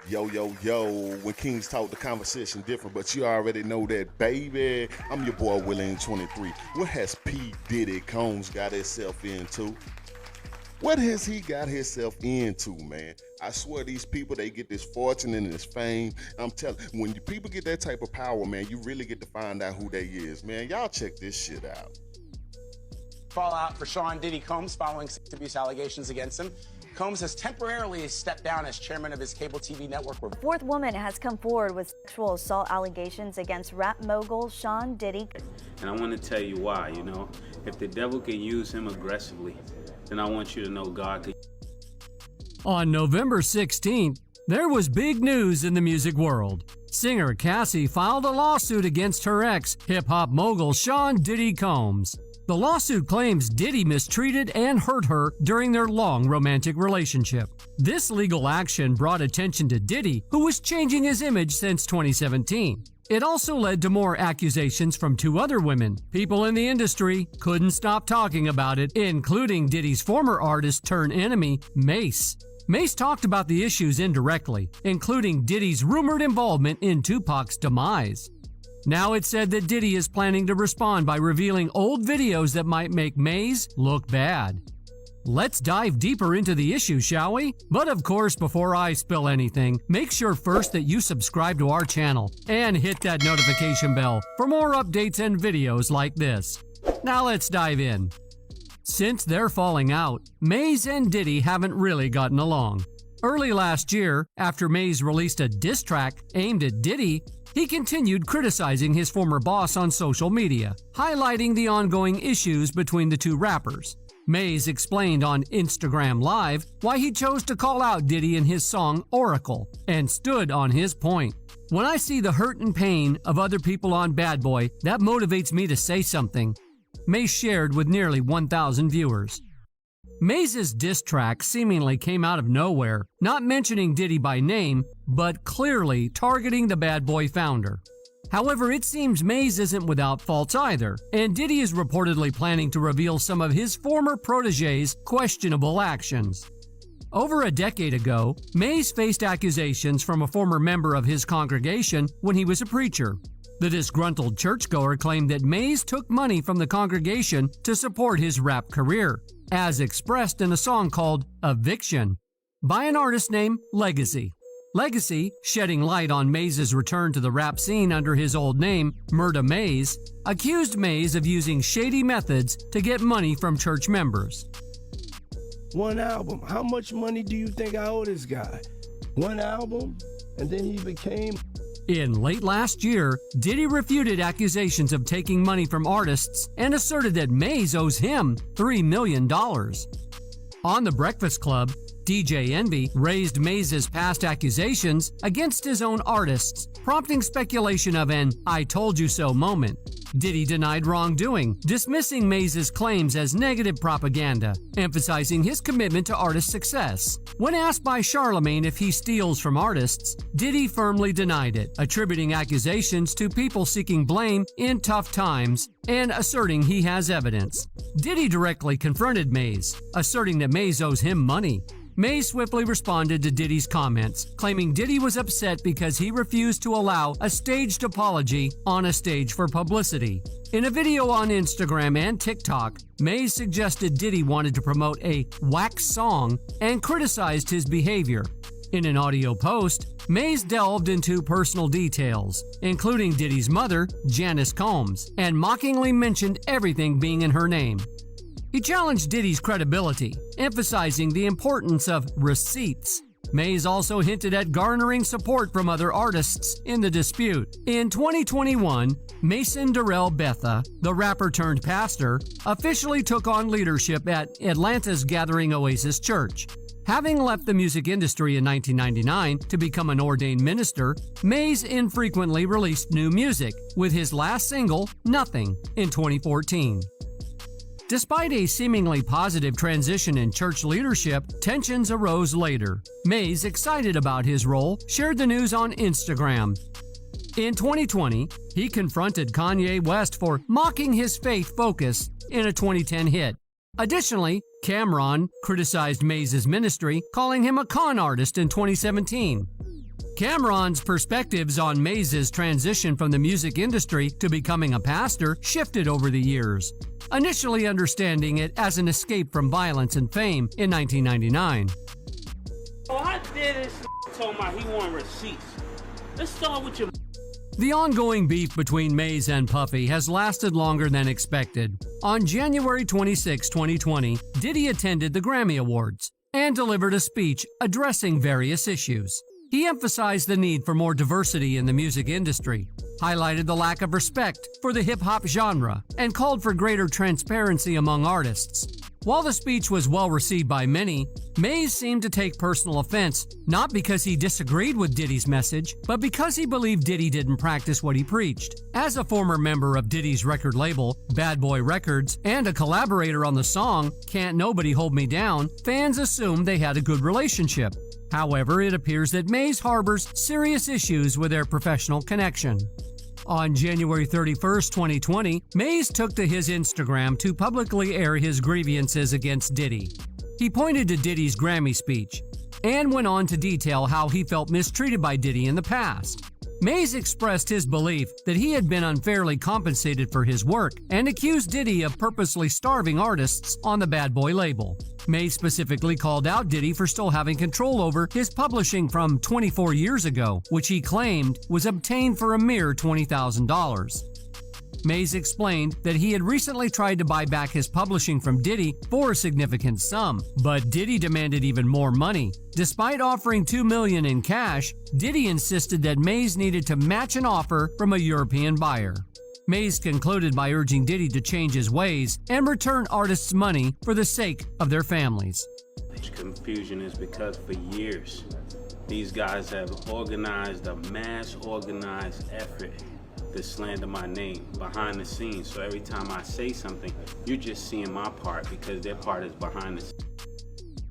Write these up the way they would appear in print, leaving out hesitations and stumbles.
Yo, yo, yo, when Kings talk, the conversation different, but you already know that, baby. I'm your boy, William23. What has P. Diddy Combs got himself into? What has he got himself into, man? I swear these people, they get this fortune and this fame. I'm telling when people get that type of power, man, you really get to find out who they is, man. Y'all check this shit out. Fallout for Sean Diddy Combs following sex abuse allegations against him. Combs has temporarily stepped down as chairman of his cable TV network. A fourth woman has come forward with sexual assault allegations against rap mogul Sean Diddy. And I want to tell you why, if the devil can use him aggressively, then I want you to know God could. On November 16th, there was big news in the music world. Singer Cassie filed a lawsuit against her ex, hip-hop mogul Sean Diddy Combs. The lawsuit claims Diddy mistreated and hurt her during their long romantic relationship. This legal action brought attention to Diddy, who was changing his image since 2017. It also led to more accusations from two other women. People in the industry couldn't stop talking about it, including Diddy's former artist-turned-enemy, Mase. Mase talked about the issues indirectly, including Diddy's rumored involvement in Tupac's demise. Now it's said that Diddy is planning to respond by revealing old videos that might make Mase look bad. Let's dive deeper into the issue, shall we? But of course, before I spill anything, make sure first that you subscribe to our channel and hit that notification bell for more updates and videos like this. Now let's dive in. Since their falling out, Mase and Diddy haven't really gotten along. Early last year, after Mase released a diss track aimed at Diddy, he continued criticizing his former boss on social media, highlighting the ongoing issues between the two rappers. Mase explained on Instagram Live why he chose to call out Diddy in his song Oracle, and stood on his point. When I see the hurt and pain of other people on Bad Boy, that motivates me to say something, Mase shared with nearly 1,000 viewers. Mase's diss track seemingly came out of nowhere, not mentioning Diddy by name, but clearly targeting the Bad Boy founder. However, it seems Mase isn't without faults either, and Diddy is reportedly planning to reveal some of his former protege's questionable actions. Over a decade ago, Mase faced accusations from a former member of his congregation when he was a preacher. The disgruntled churchgoer claimed that Mase took money from the congregation to support his rap career, as expressed in a song called Eviction, by an artist named Legacy. Legacy, shedding light on Mase's return to the rap scene under his old name, Murda Mase, accused Mase of using shady methods to get money from church members. One album. How much money do you think I owe this guy? One album? And then he became... In late last year, Diddy refuted accusations of taking money from artists and asserted that Mase owes him $3 million. On The Breakfast Club, DJ Envy raised Mase's past accusations against his own artists, prompting speculation of an "I told you so" moment. Diddy denied wrongdoing, dismissing Mase's claims as negative propaganda, emphasizing his commitment to artist success. When asked by Charlemagne if he steals from artists, Diddy firmly denied it, attributing accusations to people seeking blame in tough times and asserting he has evidence. Diddy directly confronted Mase, asserting that Mase owes him money. Mase swiftly responded to Diddy's comments, claiming Diddy was upset because he refused to allow a staged apology on a stage for publicity. In a video on Instagram and TikTok, Mase suggested Diddy wanted to promote a wax song and criticized his behavior. In an audio post, Mase delved into personal details, including Diddy's mother, Janice Combs, and mockingly mentioned everything being in her name. He challenged Diddy's credibility, emphasizing the importance of receipts. Mase also hinted at garnering support from other artists in the dispute. In 2021, Mason Darrell Betha, the rapper-turned-pastor, officially took on leadership at Atlanta's Gathering Oasis Church. Having left the music industry in 1999 to become an ordained minister, Mase infrequently released new music, with his last single, Nothing, in 2014. Despite a seemingly positive transition in church leadership, tensions arose later. Mase, excited about his role, shared the news on Instagram. In 2020, he confronted Kanye West for mocking his faith focus in a 2010 hit. Additionally, Cameron criticized Mase's ministry, calling him a con artist in 2017. Cameron's perspectives on Maze's transition from the music industry to becoming a pastor shifted over the years, initially understanding it as an escape from violence and fame in 1999. Oh, I did this told me he want receipts. Let's start with your. The ongoing beef between Maze and Puffy has lasted longer than expected. On January 26, 2020, Diddy attended the Grammy Awards and delivered a speech addressing various issues. He emphasized the need for more diversity in the music industry, highlighted the lack of respect for the hip-hop genre, and called for greater transparency among artists. While the speech was well received by many, Maze seemed to take personal offense, not because he disagreed with Diddy's message, but because he believed Diddy didn't practice what he preached. As a former member of Diddy's record label, Bad Boy Records, and a collaborator on the song Can't Nobody Hold Me Down, fans assumed they had a good relationship. However, it appears that Maze harbors serious issues with their professional connection. On January 31, 2020, Maze took to his Instagram to publicly air his grievances against Diddy. He pointed to Diddy's Grammy speech and went on to detail how he felt mistreated by Diddy in the past. Maze expressed his belief that he had been unfairly compensated for his work and accused Diddy of purposely starving artists on the Bad Boy label. Maze specifically called out Diddy for still having control over his publishing from 24 years ago, which he claimed was obtained for a mere $20,000. Maze explained that he had recently tried to buy back his publishing from Diddy for a significant sum, but Diddy demanded even more money. Despite offering $2 million in cash, Diddy insisted that Maze needed to match an offer from a European buyer. Maze concluded by urging Diddy to change his ways and return artists' money for the sake of their families. Confusion is because for years, these guys have organized a mass organized effort to slander my name behind the scenes. So every time I say something, you're just seeing my part because their part is behind the scenes.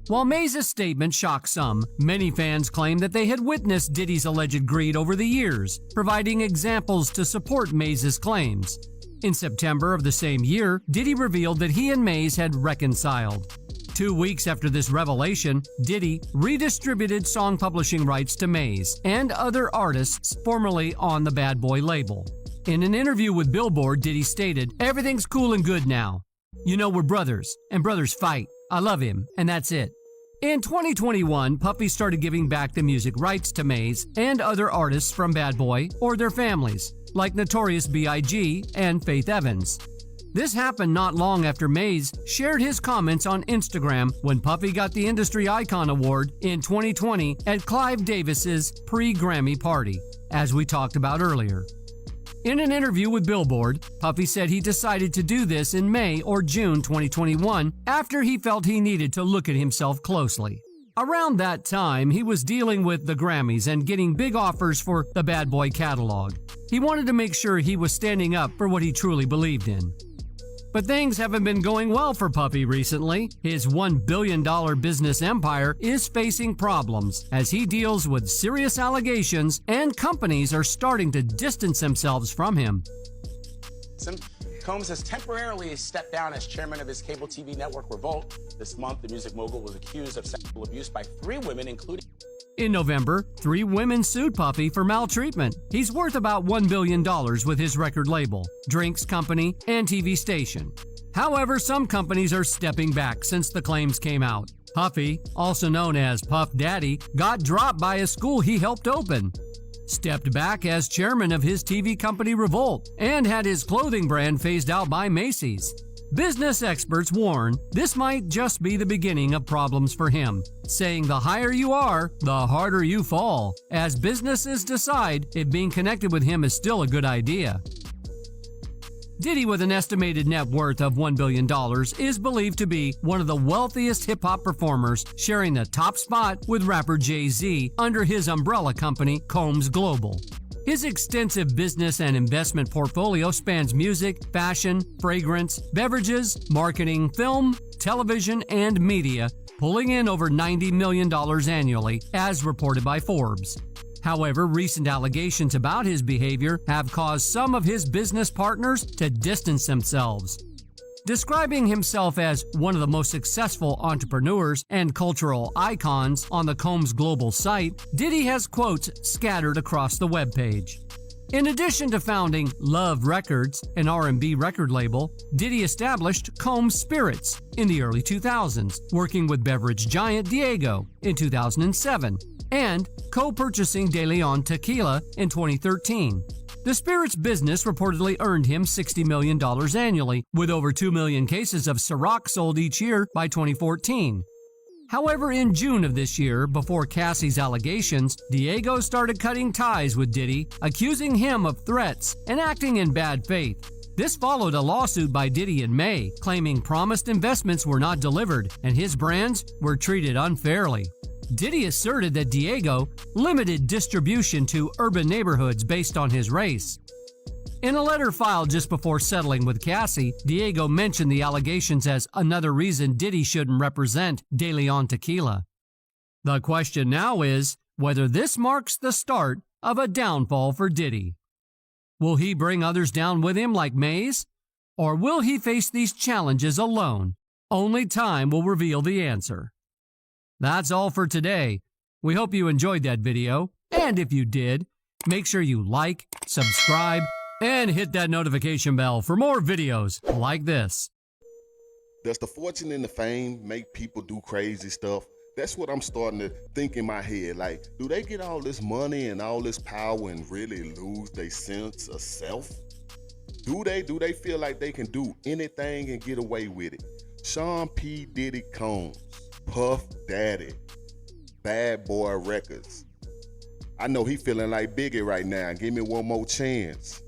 While Maze's statement shocked some, many fans claim that they had witnessed Diddy's alleged greed over the years, providing examples to support Maze's claims. In September of the same year, Diddy revealed that he and Maze had reconciled. 2 weeks after this revelation, Diddy redistributed song publishing rights to Maze and other artists formerly on the Bad Boy label. In an interview with Billboard, Diddy stated, "Everything's cool and good now. You know, we're brothers, and brothers fight. I love him, and that's it." In 2021, Puffy started giving back the music rights to Maze and other artists from Bad Boy or their families, like Notorious B.I.G. and Faith Evans. This happened not long after Maze shared his comments on Instagram when Puffy got the Industry Icon Award in 2020 at Clive Davis's pre-Grammy party, as we talked about earlier. In an interview with Billboard, Puffy said he decided to do this in May or June 2021 after he felt he needed to look at himself closely. Around that time, he was dealing with the Grammys and getting big offers for the Bad Boy catalog. He wanted to make sure he was standing up for what he truly believed in. But things haven't been going well for Puffy recently. His $1 billion business empire is facing problems as he deals with serious allegations and companies are starting to distance themselves from him. Combs has temporarily stepped down as chairman of his cable TV network Revolt. This month, the music mogul was accused of sexual abuse by 3 women, including... In November, 3 women sued Puffy for maltreatment. He's worth about $1 billion with his record label, drinks company, and TV station. However, some companies are stepping back since the claims came out. Puffy, also known as Puff Daddy, got dropped by a school he helped open, stepped back as chairman of his TV company Revolt, and had his clothing brand phased out by Macy's. Business experts warn this might just be the beginning of problems for him, saying the higher you are, the harder you fall, as businesses decide if being connected with him is still a good idea. Diddy, with an estimated net worth of $1 billion, is believed to be one of the wealthiest hip-hop performers, sharing the top spot with rapper Jay-Z under his umbrella company, Combs Global. His extensive business and investment portfolio spans music, fashion, fragrance, beverages, marketing, film, television, and media, pulling in over $90 million annually, as reported by Forbes. However, recent allegations about his behavior have caused some of his business partners to distance themselves. Describing himself as one of the most successful entrepreneurs and cultural icons on the Combs global site, Diddy has quotes scattered across the webpage. In addition to founding Love Records, an R&B record label, Diddy established Combs Spirits in the early 2000s, working with beverage giant Diego in 2007, and co-purchasing De Leon Tequila in 2013. The spirits business reportedly earned him $60 million annually, with over 2 million cases of Ciroc sold each year by 2014. However, in June of this year, before Cassie's allegations, Diego started cutting ties with Diddy, accusing him of threats and acting in bad faith. This followed a lawsuit by Diddy in May, claiming promised investments were not delivered and his brands were treated unfairly. Diddy asserted that Diego limited distribution to urban neighborhoods based on his race. In a letter filed just before settling with Cassie, Diego mentioned the allegations as another reason Diddy shouldn't represent De Leon Tequila. The question now is whether this marks the start of a downfall for Diddy. Will he bring others down with him like Mays? Or will he face these challenges alone? Only time will reveal the answer. That's all for today. We hope you enjoyed that video, and if you did, make sure you like, subscribe, and hit that notification bell for more videos like this. Does the fortune and the fame make people do crazy stuff? That's what I'm starting to think in my head. Like, do they get all this money and all this power and really lose their sense of self? Do they feel like they can do anything and get away with it? Sean P. Diddy Combs, Puff Daddy, Bad Boy Records. I know he feeling like Biggie right now. Give me one more chance.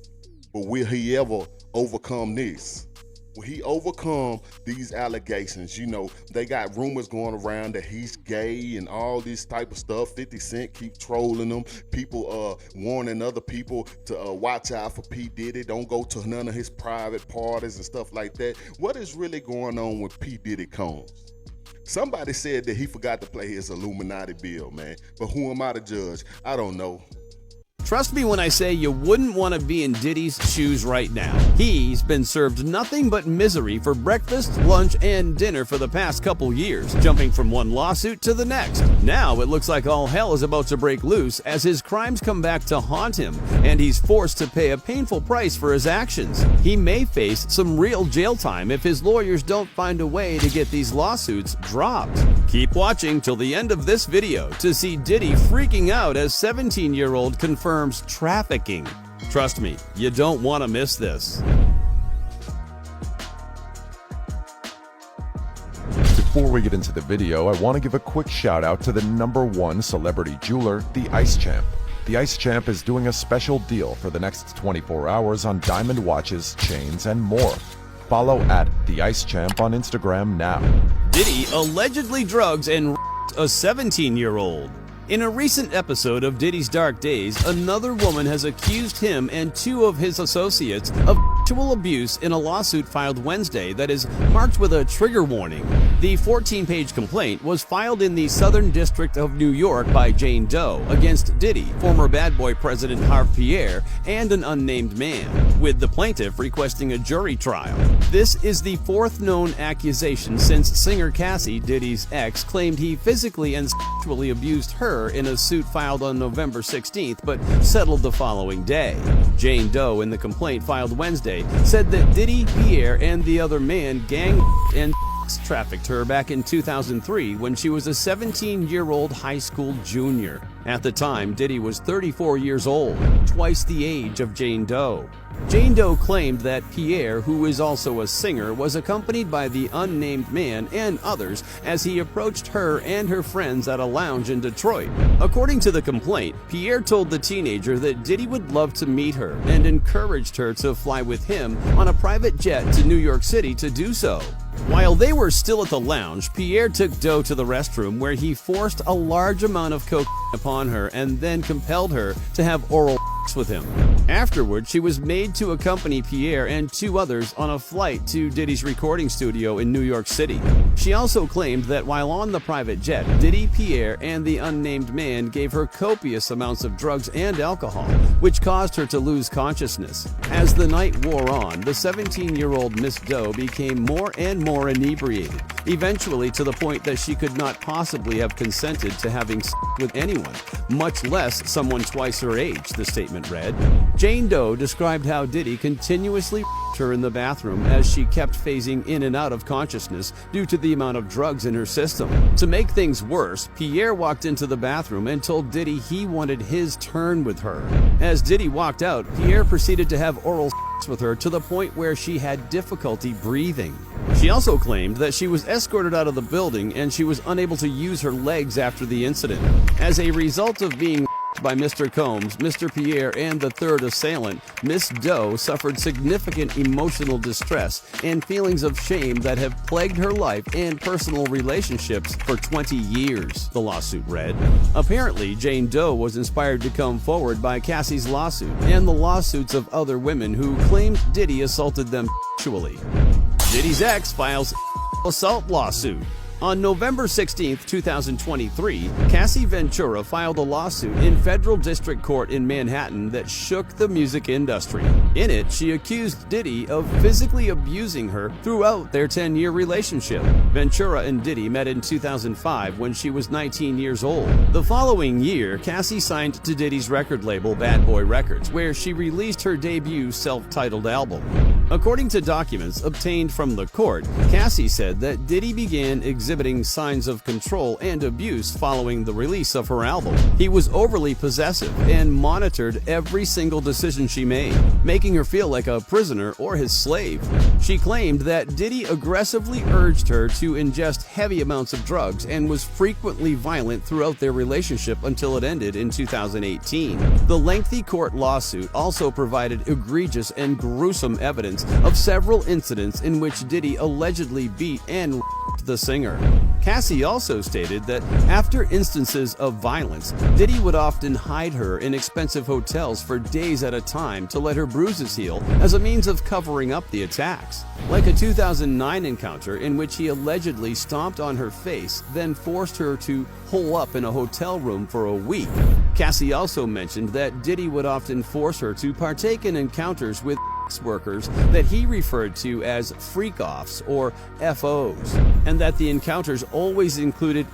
But will he ever overcome this? Will he overcome these allegations? You know, they got rumors going around that he's gay and all this type of stuff. 50 Cent keep trolling him. People warning other people to watch out for P. Diddy. Don't go to none of his private parties and stuff like that. What is really going on with P. Diddy Combs? Somebody said that he forgot to play his Illuminati bill, man. But who am I to judge? I don't know. Trust me when I say you wouldn't want to be in Diddy's shoes right now. He's been served nothing but misery for breakfast, lunch, and dinner for the past couple years, jumping from one lawsuit to the next. Now it looks like all hell is about to break loose as his crimes come back to haunt him, and he's forced to pay a painful price for his actions. He may face some real jail time if his lawyers don't find a way to get these lawsuits dropped. Keep watching till the end of this video to see Diddy freaking out as 17-year-old confirms trafficking. Trust me, you don't want to miss this. Before we get into the video, I want to give a quick shout out to the #1 celebrity jeweler, the Ice Champ. The Ice Champ is doing a special deal for the next 24 hours on diamond watches, chains, and more. Follow at the Ice Champ on Instagram now. Diddy allegedly drugs and a 17-year-old. In a recent episode of Diddy's Dark Days, another woman has accused him and 2 of his associates of sexual abuse in a lawsuit filed Wednesday that is marked with a trigger warning. The 14-page complaint was filed in the Southern District of New York by Jane Doe against Diddy, former Bad Boy president Harve Pierre, and an unnamed man, with the plaintiff requesting a jury trial. This is the 4th known accusation since singer Cassie, Diddy's ex, claimed he physically and sexually abused her in a suit filed on November 16th, but settled the following day. Jane Doe, in the complaint filed Wednesday, said that Diddy, Pierre, and the other man gang and trafficked her back in 2003 when she was a 17-year-old high school junior. At the time, Diddy was 34 years old, twice the age of Jane Doe. Jane Doe claimed that Pierre, who is also a singer, was accompanied by the unnamed man and others as he approached her and her friends at a lounge in Detroit. According to the complaint, Pierre told the teenager that Diddy would love to meet her and encouraged her to fly with him on a private jet to New York City to do so. While they were still at the lounge, Pierre took Doe to the restroom where he forced a large amount of cocaine upon her and then compelled her to have oral with him. Afterward, she was made to accompany Pierre and 2 others on a flight to Diddy's recording studio in New York City. She also claimed that while on the private jet, Diddy, Pierre, and the unnamed man gave her copious amounts of drugs and alcohol, which caused her to lose consciousness. As the night wore on, the 17-year-old Miss Doe became more and more inebriated, eventually to the point that she could not possibly have consented to having sex with anyone, much less someone twice her age, the statement read. Jane Doe described how Diddy continuously her in the bathroom as she kept phasing in and out of consciousness due to the amount of drugs in her system. To make things worse, Pierre walked into the bathroom and told Diddy he wanted his turn with her. As Diddy walked out, Pierre proceeded to have oral sex with her to the point where she had difficulty breathing. She also claimed that she was escorted out of the building and she was unable to use her legs after the incident. As a result of being by Mr. Combs, Mr. Pierre, and the third assailant, Miss Doe suffered significant emotional distress and feelings of shame that have plagued her life and personal relationships for 20 years, the lawsuit read. Apparently, Jane Doe was inspired to come forward by Cassie's lawsuit and the lawsuits of other women who claimed Diddy assaulted them sexually. Diddy's ex files assault lawsuit. On November 16, 2023, Cassie Ventura filed a lawsuit in federal district court in Manhattan that shook the music industry. In it, she accused Diddy of physically abusing her throughout their 10-year relationship. Ventura and Diddy met in 2005 when she was 19 years old. The following year, Cassie signed to Diddy's record label Bad Boy Records, where she released her debut self-titled album. According to documents obtained from the court, Cassie said that Diddy began exhibiting signs of control and abuse following the release of her album. He was overly possessive and monitored every single decision she made, making her feel like a prisoner or his slave. She claimed that Diddy aggressively urged her to ingest heavy amounts of drugs and was frequently violent throughout their relationship until it ended in 2018. The lengthy court lawsuit also provided egregious and gruesome evidence of several incidents in which Diddy allegedly beat and raped the singer. Cassie also stated that after instances of violence, Diddy would often hide her in expensive hotels for days at a time to let her bruises heal as a means of covering up the attacks. Like a 2009 encounter in which he allegedly stomped on her face, then forced her to hole up in a hotel room for a week. Cassie also mentioned that Diddy would often force her to partake in encounters with workers that he referred to as freak-offs or FOs, and that the encounters always included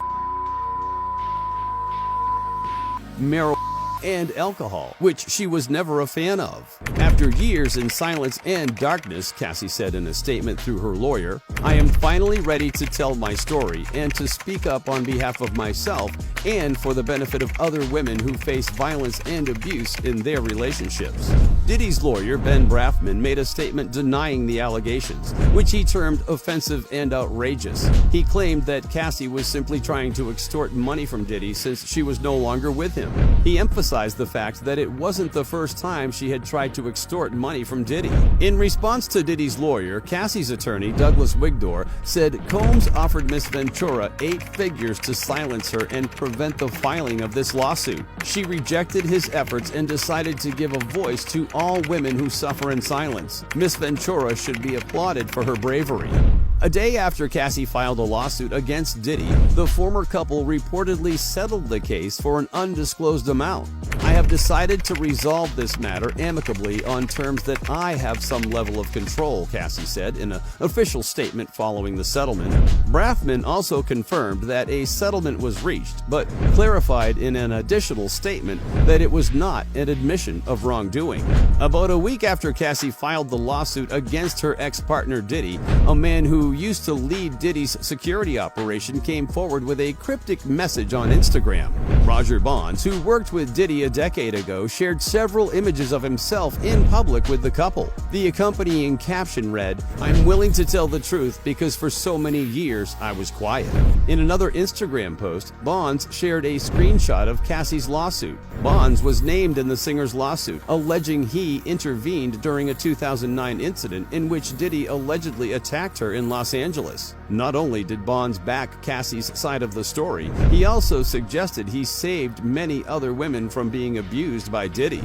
marijuana and alcohol, which she was never a fan of. After years in silence and darkness, Cassie said in a statement through her lawyer, "I am finally ready to tell my story and to speak up on behalf of myself and for the benefit of other women who face violence and abuse in their relationships." Diddy's lawyer, Ben Braffman, made a statement denying the allegations, which he termed offensive and outrageous. He claimed that Cassie was simply trying to extort money from Diddy since she was no longer with him. He emphasized the fact that it wasn't the first time she had tried to extort money from Diddy. In response to Diddy's lawyer, Cassie's attorney, Douglas Wigdor, said Combs offered Miss Ventura 8 figures to silence her and prevent the filing of this lawsuit. She rejected his efforts and decided to give a voice to all women who suffer in silence. Miss Ventura should be applauded for her bravery. A day after Cassie filed a lawsuit against Diddy, the former couple reportedly settled the case for an undisclosed amount. "I have decided to resolve this matter amicably on terms that I have some level of control," Cassie said in an official statement following the settlement. Braffman also confirmed that a settlement was reached, but clarified in an additional statement that it was not an admission of wrongdoing. About a week after Cassie filed the lawsuit against her ex-partner Diddy, a man who used to lead Diddy's security operation came forward with a cryptic message on Instagram. Roger Bonds, who worked with Diddy a decade ago, shared several images of himself in public with the couple. The accompanying caption read, "I'm willing to tell the truth because for so many years I was quiet." In another Instagram post, Bonds shared a screenshot of Cassie's lawsuit. Bonds was named in the singer's lawsuit, alleging he intervened during a 2009 incident in which Diddy allegedly attacked her in Las Los Angeles. Not only did Bonds back Cassie's side of the story, he also suggested he saved many other women from being abused by Diddy.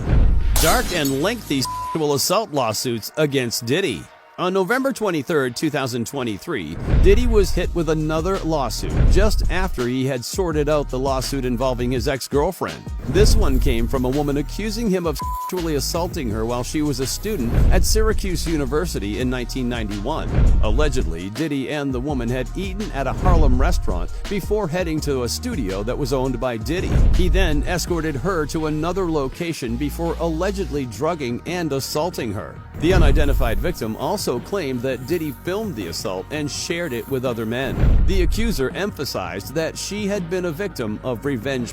Dark and lengthy sexual assault lawsuits against Diddy. On November 23, 2023, Diddy was hit with another lawsuit just after he had sorted out the lawsuit involving his ex-girlfriend. This one came from a woman accusing him of sexually assaulting her while she was a student at Syracuse University in 1991. Allegedly, Diddy and the woman had eaten at a Harlem restaurant before heading to a studio that was owned by Diddy. He then escorted her to another location before allegedly drugging and assaulting her. The unidentified victim also claimed that Diddy filmed the assault and shared it with other men. The accuser emphasized that she had been a victim of revenge.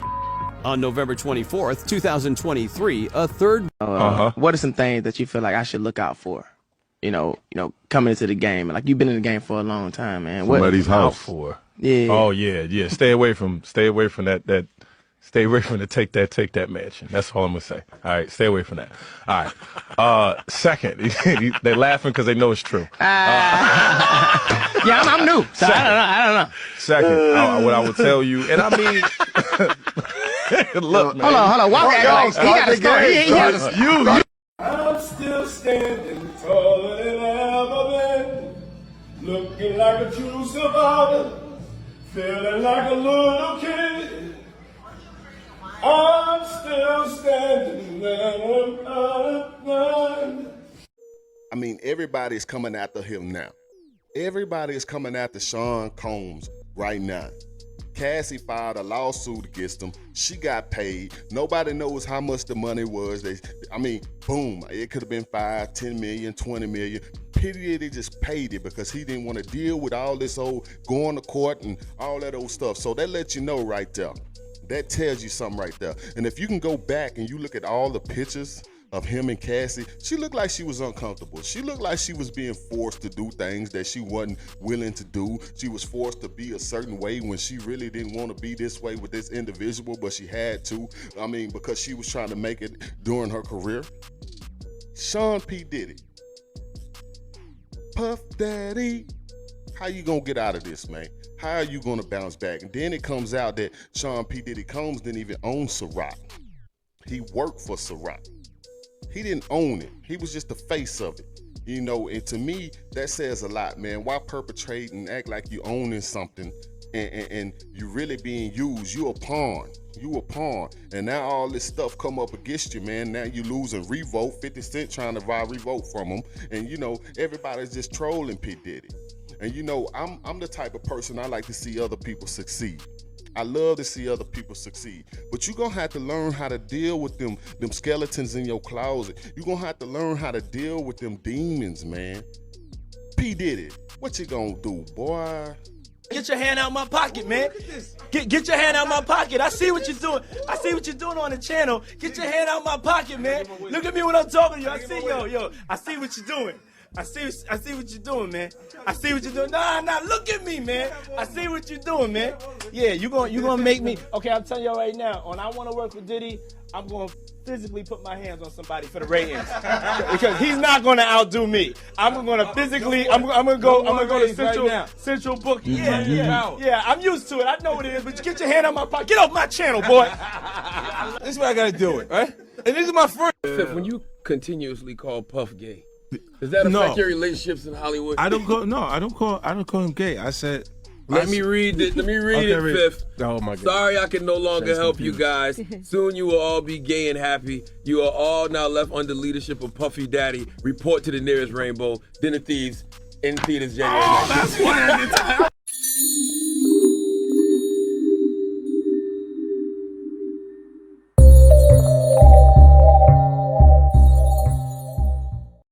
On November 24, 2023, a third... What are some things that you feel like I should look out for? You know, coming into the game. Like, you've been in the game for a long time, man. What Somebody's out for? Yeah. Oh yeah. Stay away from that. Stay away from the take that mansion. That's all I'm gonna say. All right, stay away from that. All right. Second, they're laughing because they know it's true. Yeah, I'm new, so I don't know. Second, what I would tell you, and I mean, look, man. Hold on. Walk out. He got a story. He has a story. I'm still standing taller than ever been, looking like a true survivor, feeling like a little kid. I'm still standing there. I mean, everybody's coming after him now. Everybody is coming after Sean Combs right now. Cassie filed a lawsuit against him. She got paid. Nobody knows how much the money was. Boom. It could have been 5, 10 million, 20 million. Pity they just paid it because he didn't want to deal with all this old going to court and all that old stuff. So that lets you know right there. That tells you something right there. And if you can go back and you look at all the pictures of him and Cassie, she looked like she was uncomfortable. She looked like she was being forced to do things that she wasn't willing to do. She was forced to be a certain way when she really didn't want to be this way with this individual, but she had to. Because she was trying to make it during her career. Sean P. Diddy. Puff Daddy. How you gonna get out of this, man? How are you gonna bounce back? And then it comes out that Sean P. Diddy Combs didn't even own Ciroc. He worked for Ciroc. He didn't own it. He was just the face of it. And to me, that says a lot, man. Why perpetrate and act like you owning something and you really being used? You a pawn. You a pawn. And now all this stuff come up against you, man. Now you losing Revolt, 50 Cent trying to buy Revolt from him. And everybody's just trolling P. Diddy. And I'm the type of person I like to see other people succeed. I love to see other people succeed. But you're going to have to learn how to deal with them skeletons in your closet. You're going to have to learn how to deal with them demons, man. P. Diddy, what you going to do, boy? Get your hand out my pocket, man. Get your hand out my pocket. I see what you're doing. I see what you're doing on the channel. Get your hand out my pocket, man. Look at me when I'm talking to you. I see, yo. I see what you're doing. I see what you're doing, man. I see what you're doing. Nah, look at me, man. I see what you're doing, man. Yeah, you gonna make me. Okay, I'm telling y'all right now, when I want to work with Diddy, I'm gonna physically put my hands on somebody for the ratings because he's not gonna outdo me. I'm gonna physically. I'm gonna go to Central Book. Yeah. I'm used to it. I know what it is. But get your hand on my pocket. Get off my channel, boy. This is what I gotta do it, right? And this is my first. Fifth, when you continuously call Puff gay, does that affect your relationships in Hollywood? I don't call him gay. I said, let me read it, Fifth. Oh my God. Sorry I can no longer help you guys. Soon you will all be gay and happy. You are all now left under leadership of Puffy Daddy. Report to the nearest rainbow. Dinner Thieves in theaters January 19th.